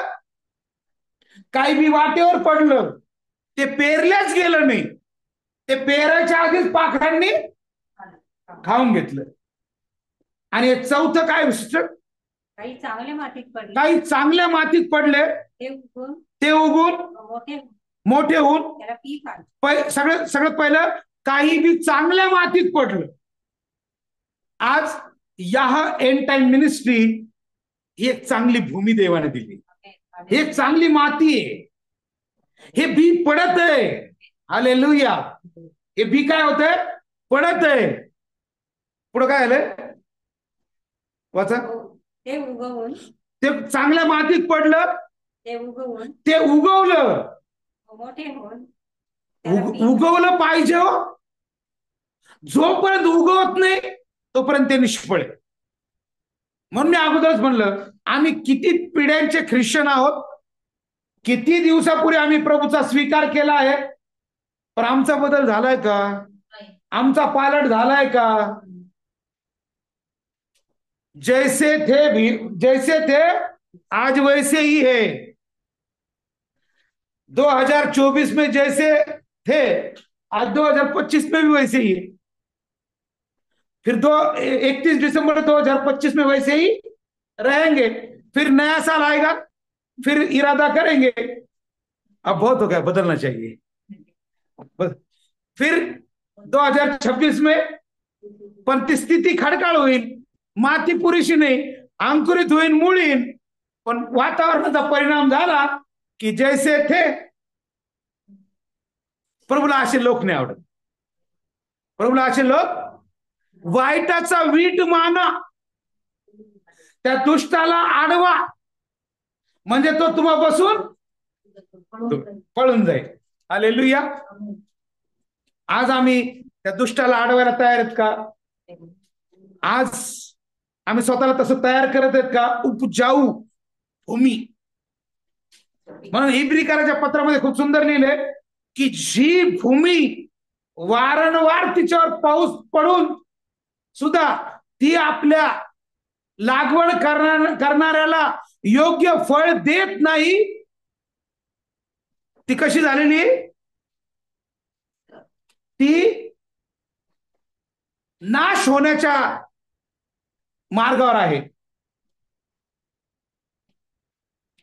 काही बी वाटेवर पडलं, ते पेरल्याच गेलं नाही. ते पेरायच्या आधीच पाखरांनी खाऊन घेतलं. आणि चौथं काय? काही चांगल्या मातीत पडले, ते उगून मोठे होऊन सगळ्यात पहिलं काही बी चांगल्या मातीत पडलं. आज या एंड टाइम मिनिस्ट्री ही एक चांगली भूमी देवाने दिली. ही एक चांगली माती आहे. हे बी पडत आहे. हालेलुया. हे बी काय होतंय? पडत आहे. पुढे काय आलंय? वाचा. ते चांगल्या मातीत पडलं, ते उगवलं. उगवलं पाहिजे हो. जोपर्यंत उगवत नाही तोपर्यंत ते निष्फळ आहे. म्हणून मी अगोदरच म्हणलं, आम्ही किती पिढ्यांचे ख्रिश्चन आहोत, किती दिवसापूर्वी आम्ही प्रभूचा स्वीकार केला आहे, पण आमचा बदल झालाय का? आमचा पालट झालाय का? जैसे थे आज वैसे ही है. 2024 में जैसे थे आज 2025 में भी वैसे ही है। फिर 31 दिसंबर 2025 में वैसे ही रहेंगे। फिर नया साल आएगा, फिर इरादा करेंगे अब बहुत हो गया, बदलना चाहिए। फिर 2026 में पण स्थिती खडकाळ होईल, माती पुरेशी नाही, अंकुरित होईल, मूळ येईल, पण वातावरणाचा परिणाम झाला की जैसे थे। प्रभूला असे लोक नाही आवडत। प्रभूला असे लोक वाईटाचा वीट माना, त्या दुष्टाला आडवा, म्हणजे तो तुम्हापासून पळून जाईल। हालेलुया। आज आम्ही त्या दुष्टाला अडवायला तयार आहेत का? आज आम्ही स्वतःला तसं तयार करत आहेत का? उपजाऊ भूमी म्हणून इब्रिकाराच्या पत्रामध्ये खूप सुंदर लिहिले की जी भूमी वारंवार तिच्यावर पाऊस पडून सुद्धा ती आपल्या लागवड करणाऱ्याला योग्य फळ देत नाही, ती कशी झालेली? ती नाश होण्याच्या मार्गावर आहे।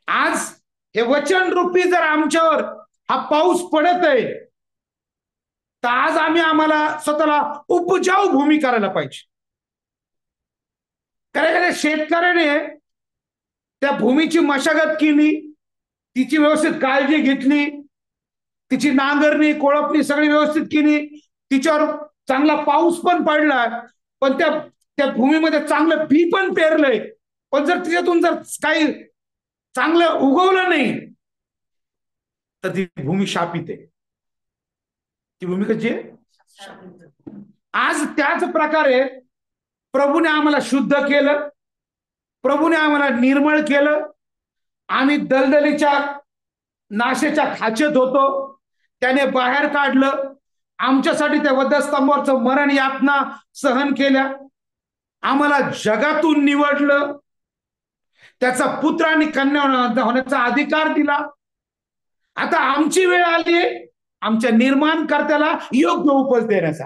आज हे वचन रूपी जर आमच्यावर हा पाऊस पडत आहे तर आज आम्हाला स्वतःला उपजाऊ भूमी करायला पाहिजे। कारण शेतकऱ्याने त्या भूमीची मशागत केली, तिची व्यवस्थित काळजी घेतली, तिची नांगरणी कोळपणी सगळी व्यवस्थित केली, तिच्यावर चांगला पाऊस पण पडला, पण त्या भूमीमध्ये चांगलं बी पण पेरलंय, पण जर तिच्यातून जर काही चांगलं उगवलं नाही तर ती भूमी शापित आहे। ती भूमी कशी आहे? आज त्याच प्रकारे प्रभूने आम्हाला शुद्ध केलं, प्रभूने आम्हाला निर्मळ केलं। आम्ही दलदलीच्या नाशेच्या खाचेत होतो, त्याने बाहेर काढलं, आमच्यासाठी त्या वधस्तंभावरचं मरण यातना सहन केल्या, आम्हाला जगातून निवडलं, त्याचा पुत्र आणि कन्या होण्याचा अधिकार दिला। आता आमची वेळ आली आहे आमच्या निर्माणकर्त्याला योग्य उपज देण्याचा।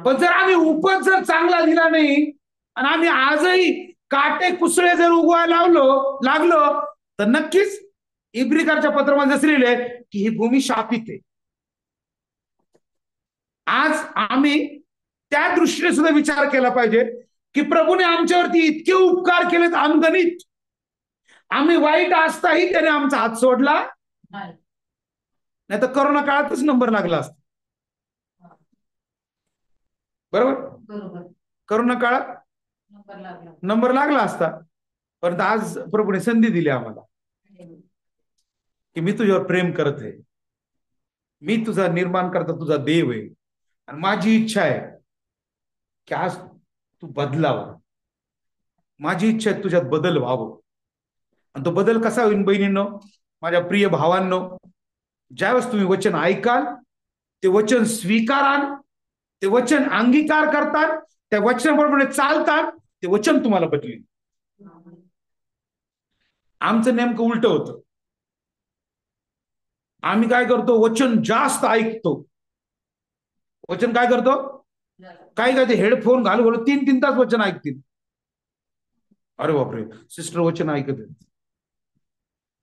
पण जर आम्ही उपज जर चांगला दिला नाही आणि आम्ही आजही काटे कुसळे जर उगवायला लागलो तर नक्कीच इब्रिकाच्या पत्रामध्ये जसं लिहिले की ही भूमी शापित आहे। आज आम्ही त्या दृष्टीने सुद्धा विचार केला पाहिजे की प्रभूने आमच्यावरती इतके उपकार केलेत अनगणित, आम्ही वाईट असताही त्याने आमचा हात सोडला नाही तर करोना काळातच नंबर लागला असता। बरोबर? करोना काळात नंबर लागला असता, परंतु आज प्रभूने संधी दिली आम्हाला की मी तुझ्यावर प्रेम करत आहे, मी तुझा निर्माण करता, तुझा देव आहे, आणि माझी इच्छा आहे की आज तू बदलावा, माझी इच्छा आहे तुझ्यात बदल व्हावं। आणि तो बदल कसा होईल बहिणींनो, माझ्या प्रिय भावांनो, ज्यावेळेस तुम्ही वचन ऐकाल, ते वचन स्वीकाराल, ते वचन अंगीकार करतात, त्या वचनाप्रमाणे चालतात, ते वचन तुम्हाला बदलेल। आमचं नेमकं उलट होतं। आम्ही काय करतो? वचन जास्त ऐकतो। वचन काय करतो? काय काय ते हेडफोन घालून 3-3 तास वचन ऐकतील। अरे बापरे, सिस्टर वचन ऐकत आहेत,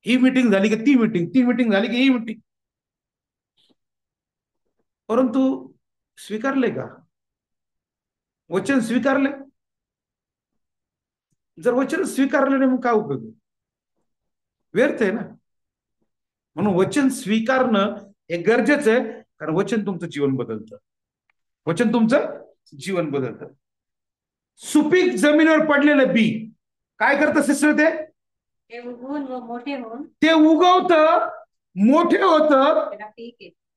ही मीटिंग झाली की ती मीटिंग, ती मीटिंग झाली की ही मीटिंग। परंतु स्वीकारले का? वचन स्वीकारले? जर वचन स्वीकारले नाही मग काय उपयोग? व्यर्थ आहे ना। म्हणून वचन स्वीकारणं हे गरजेचं आहे, कारण वचन तुमचं जीवन बदलतं। वचन तुमचं जीवन बदलतं। सुपीक जमिनीवर पडलेलं बी काय करतं सिस्टर? ते उगवून व मोठे होऊन ते उगवतं, मोठे होतं,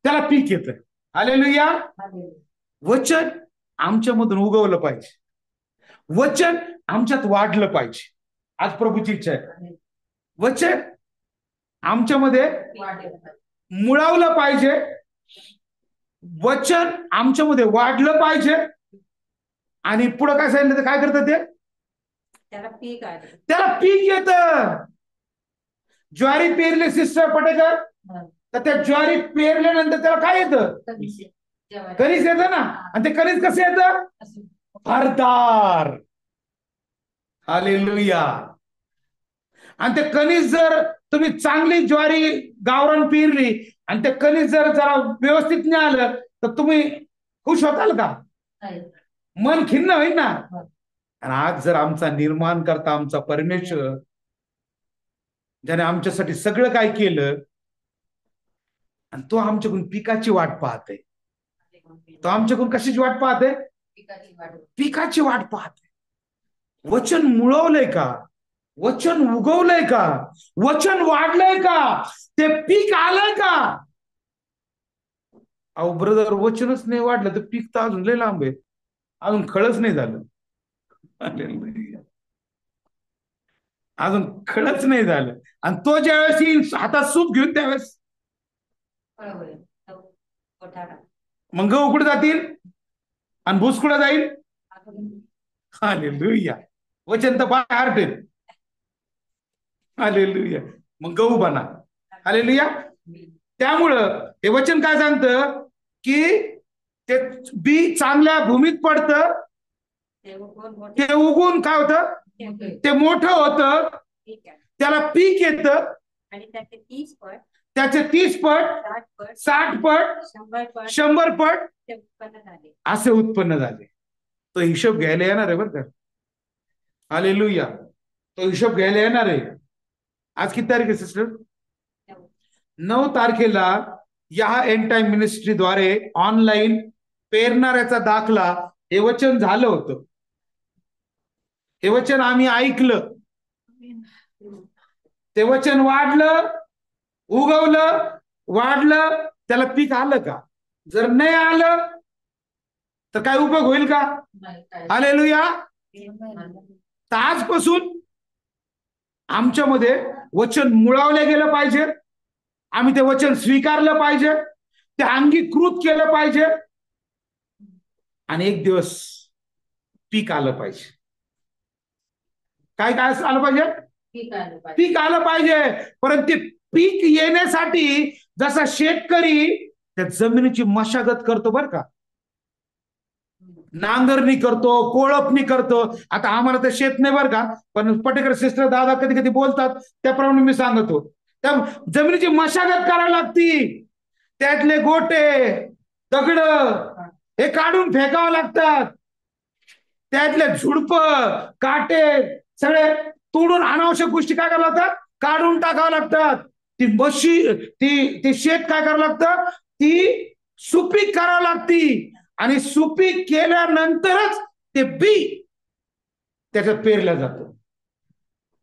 त्याला पीक येतं। हालेलुया। वचन आमच्यामधून उगवलं पाहिजे, वचन आमच्यात वाढलं पाहिजे। आज प्रभूची इच्छा आहे वचन आमच्यामध्ये मुळावलं पाहिजे, वचन आमच्यामध्ये वाढलं पाहिजे। आणि पुढे काय सांगितलं तर काय करतं ते? त्याला पीक येतं। ज्वारी पेरले सिस्टर पटेकर तर त्या ज्वारीत पेरल्यानंतर त्याला काय येतं? कणीस येतं ना. आणि ते कणीस कसं येतं? भरदार. हालेलुया. आणि ते कणीस जर तुम्ही चांगली ज्वारी गावरान पेरली आणि ते कणीस जर जरा व्यवस्थित नाही आलं तर तुम्ही खुश होताल का? मन खिन्न होईल ना. आणि आज जर आमचा निर्माण करता आमचा परमेश्वर, ज्याने आमच्यासाठी सगळं काय केलं, आणि तो आमच्याकडून पिकाची वाट पाहते. तो आमच्याकडून कशाची वाट पाहते? पिकाची वाट पाहते. वचन मुळवलंय का? वचन उगवलंय का? वचन वाढलंय का? ते पीक आलंय का? अहो ब्रदर, वचनच नाही वाढलं तर पीक तर अजून लय लांब आहे, अजून खळच नाही झालं. अजून खळच नाही झालं. आणि तो ज्यावेळेस येईल हातात सूप घेऊन त्यावेळेस मग गहू कुठे जातील आणि भूस कुठे जाईल? हालेलुया. वचन तर बाय हार्ट आहे. हालेलुया. मग गहू बना. हालेलुया. त्यामुळं हे वचन काय सांगतं की ते बी चांगल्या भूमीत पडतं, ते उगून काय होतं? ते मोठं होतं, त्याला पीक येतं आणि त्याचे 30 पट, त्याचे 30 पट, 60 पट, 100 पट ते उत्पन्न झाले. असे उत्पन्न झाले. तो हिशोब घ्यायला येणार आहे बरं का. हालेलुया. तो हिशोब घ्यायला येणार आहे. आज किती तारीख आहे सिस्टर? 9 तारखेला या एंड टाइम मिनिस्ट्रीद्वारे ऑनलाईन पेरणाऱ्याचा दाखला हे वचन झालं होतं. हे वचन आम्ही ऐकलं, ते वचन वाढलं, उगवलं, वाढलं, त्याला पीक आलं का? जर नाही आलं तर काय उपयोग होईल का? हालेलुया. तर आजपासून आमच्यामध्ये वचन मुळावलं गेलं पाहिजे. आम्ही ते वचन स्वीकारलं पाहिजे, ते अंगीकृत केलं पाहिजे, आणि एक दिवस पीक आलं पाहिजे. काय काय आलं पाहिजे? पीक आलं पाहिजे. परंतु ते पीक येण्यासाठी जसा शेतकरी त्या जमिनीची मशागत करतो बरं का, नांगरणी करतो, कोळपणी करतो. आता आम्हाला तर शेत नाही बरं का, पण पटेकर सिस्टर दादा कधी कधी बोलतात त्याप्रमाणे मी सांगतो. त्या जमिनीची मशागत करावी लागती. त्यातले गोटे, दगड हे काढून फेकावं लागतात. त्यातले झुडप, काटे सगळे तोडून अनावश्यक गोष्टी काय करावं लागतात? काढून टाकावं लागतात. ती शेत काय करावं लागतं? ती सुपीक करावं लागती. आणि सुपीक केल्यानंतरच ते बी त्याच्यात पेरलं जातं.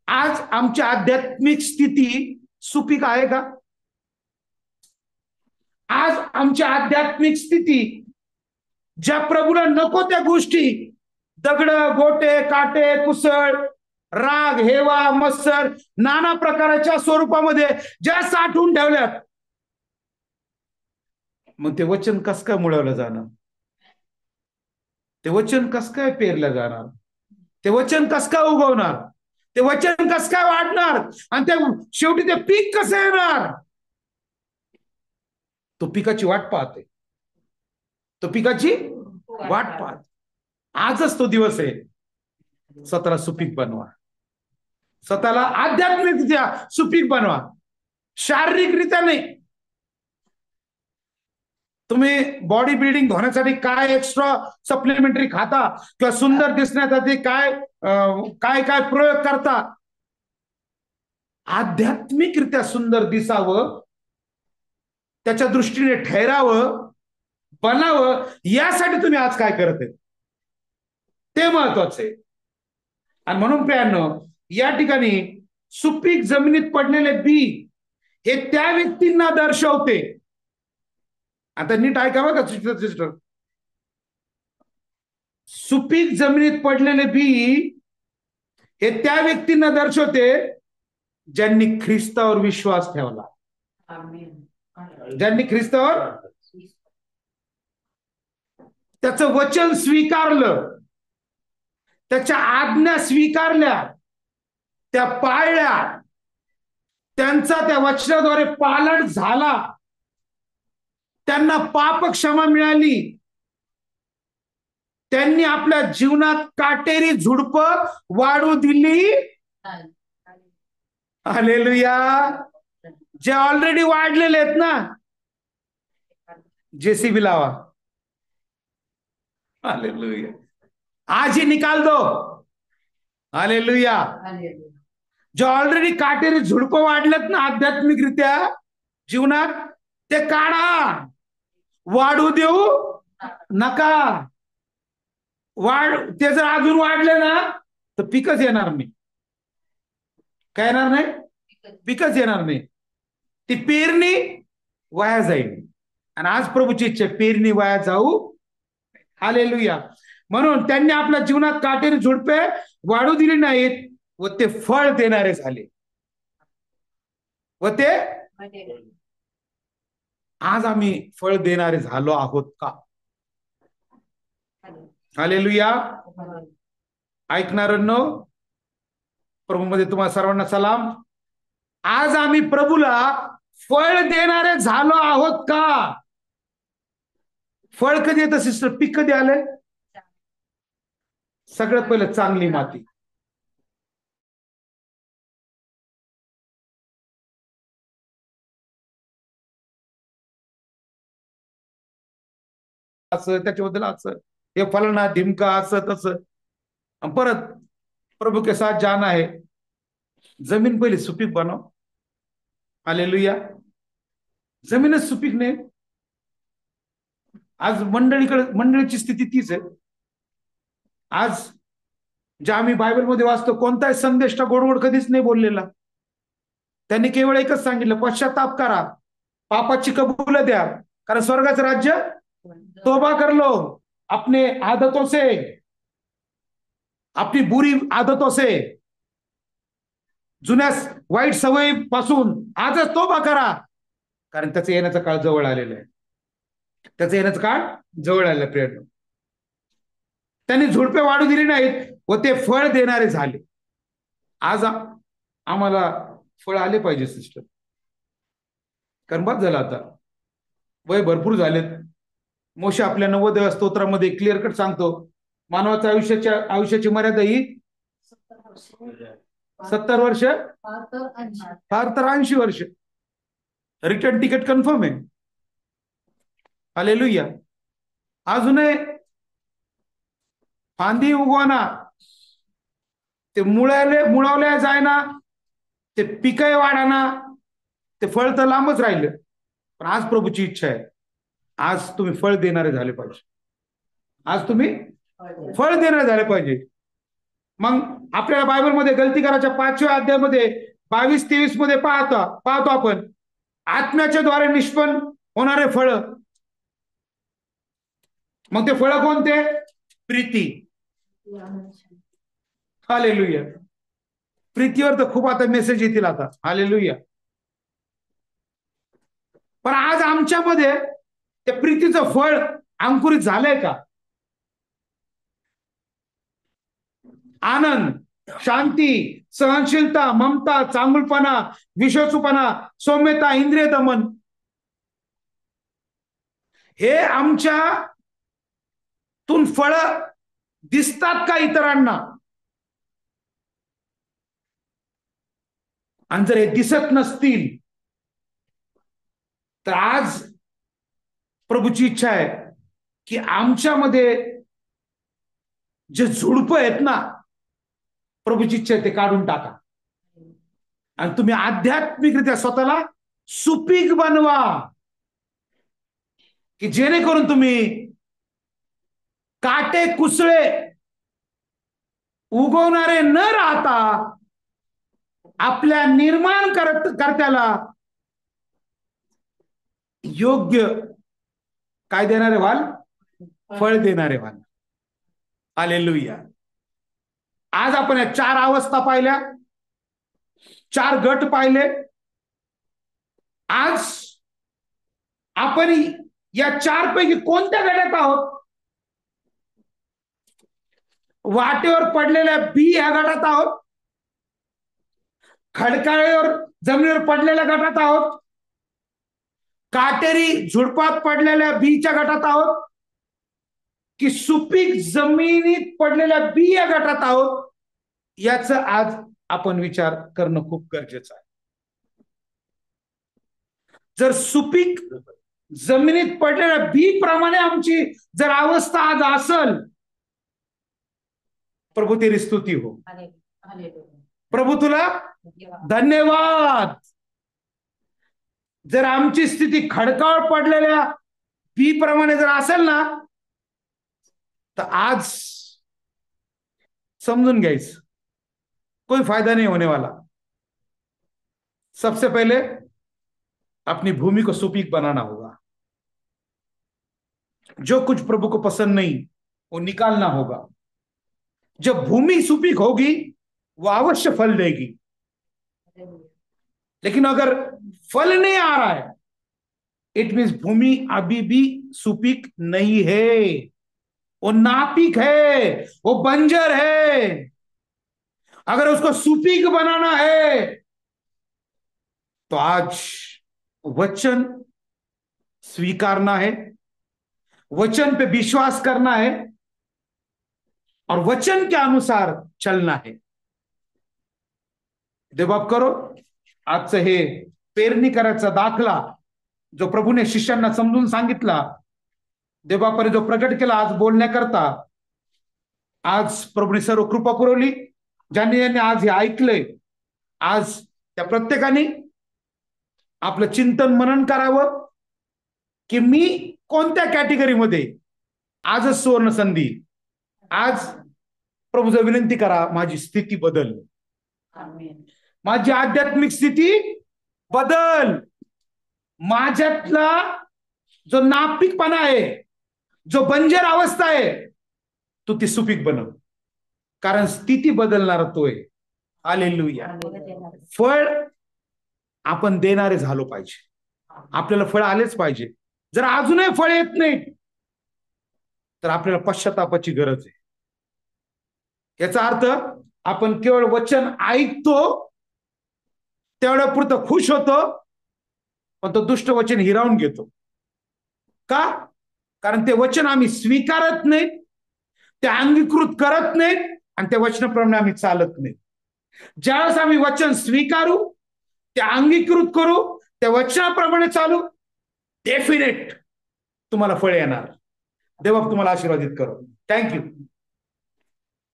आज आमची आध्यात्मिक स्थिती सुपीक आहे का? आज आमची आध्यात्मिक स्थिती ज्या प्रभूला नको त्या गोष्टी, दगड, गोटे, काटे, कुसळ, राग, हेवा, मत्सर, नाना प्रकारच्या स्वरूपामध्ये ज्या साठवून ठेवल्यात, मग ते वचन कस काय मुळवलं जाणार? ते वचन कस काय पेरलं जाणार? ते वचन कस काय उगवणार? ते वचन कस काय वाढणार? आणि ते शेवटी ते पीक कसं येणार? तो पिकाची वाट पाहते. तो पिकाची वाट पाहते. आजच तो दिवस आहे. स्वतःला सुपीक बनवा. स्वतःला आध्यात्मिकरित्या सुपीक बनवा, शारीरिकरित्या नाही. तुम्ही बॉडी बिल्डिंग होण्यासाठी काय एक्स्ट्रा सप्लिमेंटरी खाता किंवा सुंदर दिसण्यासाठी काय काय काय प्रयोग करता, आध्यात्मिकरित्या सुंदर दिसावं, त्याच्या दृष्टीने ठहरावं, बनावं, यासाठी तुम्ही आज काय करत आहे ते महत्वाचं आहे. आणि म्हणून प्रियांनो, या ठिकाणी सुपीक जमिनीत पडलेले बी हे त्या व्यक्तींना दर्शवते. आता नीट ऐका बघा सिस्टर, सुपीक जमिनीत पडलेले बी हे त्या व्यक्तींना दर्शवते ज्यांनी ख्रिस्तावर विश्वास ठेवला. ज्यांनी ख्रिस्तावर त्याचं वचन स्वीकारलं, त्याच्या आज्ञा स्वीकारल्या, त्या पाळल्या, त्यांचा त्या वचनाद्वारे पालट झाला, त्यांना पाप क्षमा मिळाली, त्यांनी आपल्या जीवनात काटेरी झुडप वाढू दिली. हालेलुया. जे ऑलरेडी वाढलेले आहेत ना, जेसीबी लावा. हालेलुया. आज ही निकाल दो. हालेलुया. जे ऑलरेडी काटेरी झुडप वाढलेत ना आध्यात्मिकरित्या जीवनात, ते काढा. वाढू देऊ नका. ते जर अजून वाढले ना तर पिकच येणार नाही. काय येणार नाही? पिकच येणार नाही. ती पेरणी वाया जाईल. आणि आज प्रभूची इच्छा, पेरणी वाया जाऊ. हालेलुया. म्हणून त्यांनी आपल्या जीवनात काटेरी झुडपे वाढू दिली नाहीत व ते फळ देणारे झाले. व ते आज आम्ही फळ देणारे झालो आहोत का? हालेलुया. ऐकणाऱ्यांनो, प्रभूमध्ये तुम्हाला सर्वांना सलाम. आज आम्ही प्रभूला फळ देणारे झालो आहोत का? फळ कधी येतं सिस्टर? पीक कधी आलंय? सगळ्यात पहिलं चांगली माती. असं त्याच्याबद्दल असं हे फलाना ढिमका असं तसं. परत प्रभू के साथ जाना है. जमीन पहिली सुपीक बनव. हालेलुया. जमीनच सुपीक नाही. आज मंडळीची स्थिती तीच आहे. आज ज्या आम्ही बायबलमध्ये वाचतो, कोणताही संदेश गोडगोड कधीच नाही बोललेला. त्यांनी केवळ एकच सांगितलं, पश्चाताप करा, पापाची कबूल द्या, कारण स्वर्गाचं राज्य तोबा कर लो अपने आदतों से, अपनी बुरी आदतों से, जुन्या वाईट सवयी पासून आजच तोबा करा, कारण त्याचं येण्याचा काळ जवळ आलेला आहे. त्याचं येण्याचा काळ जवळ आलेला आहे. प्रिय, त्यांनी झुडपे वाढू दिली नाहीत व ते फळ देणारे झाले. आज आम्हाला फळ आले पाहिजे सिस्टर, कारण बस झालं आता, वय भरपूर झालेत. मोशे आपल्या 90व्या स्तोत्रामध्ये क्लिअर कट सांगतो, मानवाच्या आयुष्याची मर्यादा ही 70 वर्ष, फार तर 80 वर्ष. रिटर्न तिकीट कन्फर्म आहे. हालेलुया. अजूनही फांदी उगवाना, ते मुळवल्या जायना, ते पिकही वाढाना, ते फळ तर लांबच राहिलं. पण आज प्रभूची इच्छा आहे, आज तुम्ही फळ देणारे झाले पाहिजे. आज तुम्ही फळ देणारे झाले पाहिजे. मग आपल्याला बायबलमध्ये गलती करायच्या 5व्या अध्यायामध्ये 22-23 मध्ये पाहतो आपण, आत्म्याच्या द्वारे निष्पन्न होणारे फळ. मग ते फळ कोणते? प्रीती. हालेलुया. प्रीतीवर तर खूप आता मेसेज येतील आता. हालेलुया. पण आज आमच्यामध्ये त्या प्रीतीचं फळ अंकुरित झालंय का? आनंद, शांती, सहनशीलता, ममता, चांगुलपणा, विश्वासूपणा, सौम्यता, इंद्रिय दमन, हे आमच्यातून फळ दिसतात का इतरांना? आणि जर हे दिसत नसतील तर आज प्रभूची इच्छा आहे की आमच्यामध्ये जे झुडप आहेत ना, प्रभूची इच्छा आहे ते काढून टाका आणि तुम्ही आध्यात्मिकरित्या स्वतःला सुपीक बनवा, की जेणेकरून तुम्ही काटे कुसळे उगवणारे न राहता आपल्या निर्माण कर्त्याला योग्य काय देणारे व्हाल? फळ देणारे व्हाल. हालेलुया. आज आपण या 4 अवस्था पाहिल्या, 4 गट पाहिले. आज आपण या 4 पैकी कोणत्या गटात आहोत? वाटेवर पडलेल्या बी ह्या गटात आहोत खडकाळ्यावर जमिनीवर पडलेल्या गटात आहोत, काटेरी झुडपात पडलेल्या बीच्या गटात आहोत, की सुपीक जमिनीत पडलेल्या बी या गटात आहोत, याच आज आपण विचार करणं खूप गरजेचं आहे. जर सुपीक जमिनीत पडलेल्या बी प्रमाणे आमची जर अवस्था आज असल, प्रभू तेरी स्तुती हो. प्रभू तुला धन्यवाद. जर आमची स्थिती खडकावर पडलेल्या बी प्रमाणे जर असेल ना, तर आज समझून घ्यायचं कोई फायदा नहीं होने वाला. सबसे पहले अपनी भूमि को सुपीक बनाना होगा. जो कुछ प्रभु को पसंद नहीं वो निकालना होगा. जब भूमि सुपीक होगी वो अवश्य फल देगी. लेकिन अगर फल नहीं आ रहा है, इट मीन्स भूमि अभी भी सुपीक नहीं है, वो नापीक है, वो बंजर है. अगर उसको सुपीक बनाना है तो आज वचन स्वीकारना है, वचन पे विश्वास करना है और वचन के अनुसार चलना है. देवबाप करो आजचं हे पेरणी करायचा दाखला जो प्रभूने शिष्यांना समजून सांगितला, देवबापाने जो प्रकट केला आज बोलण्याकरता, आज प्रभूने सर्व कृपा पुरवली. ज्यांनी आज हे ऐकलंय, आज त्या प्रत्येकाने आपलं चिंतन मनन करावं की मी कोणत्या कॅटेगरीमध्ये. आजच सुवर्ण संधी. आज प्रभूचं विनंती करा, माझी स्थिती बदल, माझी आध्यात्मिक स्थिती बदल. माझ्यातला जो नापिकपणा आहे, जो बंजर अवस्था आहे, तू ती सुपीक बनव. कारण स्थिती बदलणारा तो आहे. हालेलुया. फळ आपण देणारे झालो पाहिजे. आपल्याला फळ आलेच पाहिजे. जर अजूनही फळ येत नाही तर आपल्याला पश्चातापाची गरज आहे. याचा अर्थ आपण केवळ वचन ऐकतो, तेवढ्यापुरतं खुश होतो, पण तो दुष्ट वचन हिरावून घेतो. का? कारण ते वचन आम्ही स्वीकारत नाहीत, ते अंगीकृत करत नाहीत आणि त्या वचनाप्रमाणे आम्ही चालत नाही. ज्यावेळेस आम्ही वचन स्वीकारू, ते अंगीकृत करू, त्या वचनाप्रमाणे चालू, डेफिनेट तुम्हाला फळ येणार. देव तुम्हाला आशीर्वादित करो. थँक्यू.